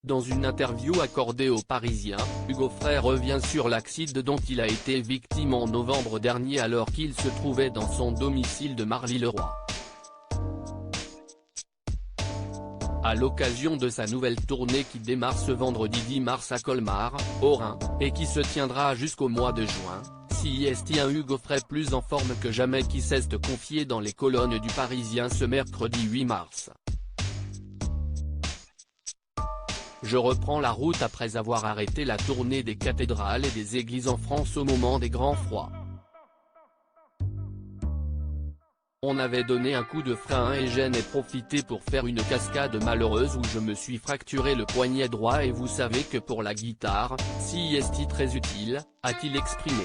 Dans une interview accordée aux Parisiens, Hugo Frey revient sur l'accident dont il a été victime en novembre dernier alors qu'il se trouvait dans son domicile de Marly-le-Roi. À l'occasion de sa nouvelle tournée qui démarre ce vendredi 10 mars à Colmar, au Rhin, et qui se tiendra jusqu'au mois de juin, un Hugo Frey plus en forme que jamais qui s'est confié dans les colonnes du Parisien ce mercredi 8 mars. Je reprends la route après avoir arrêté la tournée des cathédrales et des églises en France au moment des grands froids. On avait donné un coup de frein et j'en ai profité pour faire une cascade malheureuse où je me suis fracturé le poignet droit et vous savez que pour la guitare, c'est très utile, a-t-il exprimé.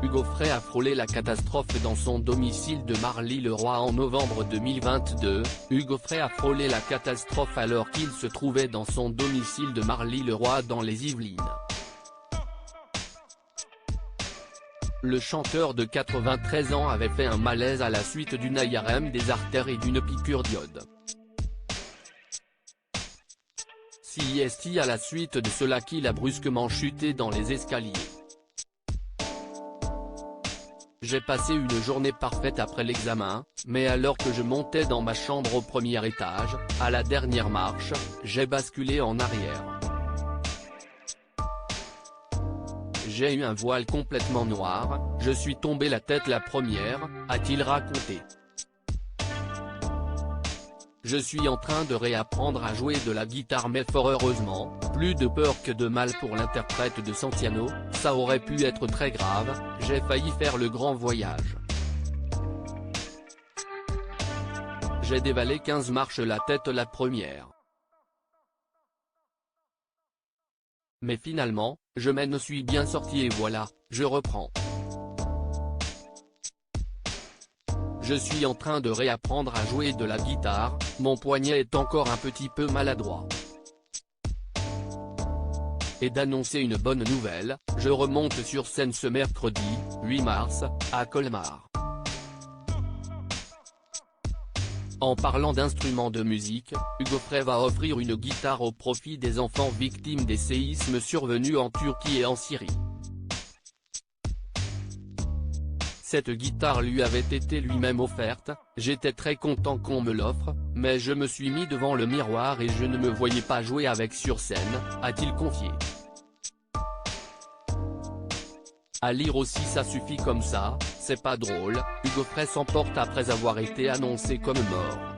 Hugo Frey a frôlé la catastrophe dans son domicile de Marly-le-Roi en novembre 2022. Hugo Frey a frôlé la catastrophe alors qu'il se trouvait dans son domicile de Marly-le-Roi dans les Yvelines. Le chanteur de 93 ans avait fait un malaise à la suite d'une IRM des artères et d'une piqûre d'iode. À la suite de cela qu'il a brusquement chuté dans les escaliers. J'ai passé une journée parfaite après l'examen, mais alors que je montais dans ma chambre au premier étage, à la dernière marche, j'ai basculé en arrière. J'ai eu un voile complètement noir, je suis tombé la tête la première, a-t-il raconté. Je suis en train de réapprendre à jouer de la guitare mais fort heureusement, plus de peur que de mal pour l'interprète de Santiano, ça aurait pu être très grave, j'ai failli faire le grand voyage. J'ai dévalé 15 marches la tête la première. Mais finalement, je m'en suis bien sorti et voilà, je reprends. Je suis en train de réapprendre à jouer de la guitare, mon poignet est encore un petit peu maladroit. Et d'annoncer une bonne nouvelle, je remonte sur scène ce mercredi, 8 mars, à Colmar. En parlant d'instruments de musique, Hugo Frey va offrir une guitare au profit des enfants victimes des séismes survenus en Turquie et en Syrie. Cette guitare lui avait été lui-même offerte, j'étais très content qu'on me l'offre, mais je me suis mis devant le miroir et je ne me voyais pas jouer avec sur scène, a-t-il confié. À lire aussi ça suffit comme ça, c'est pas drôle, Hugo Frey s'emporte après avoir été annoncé comme mort.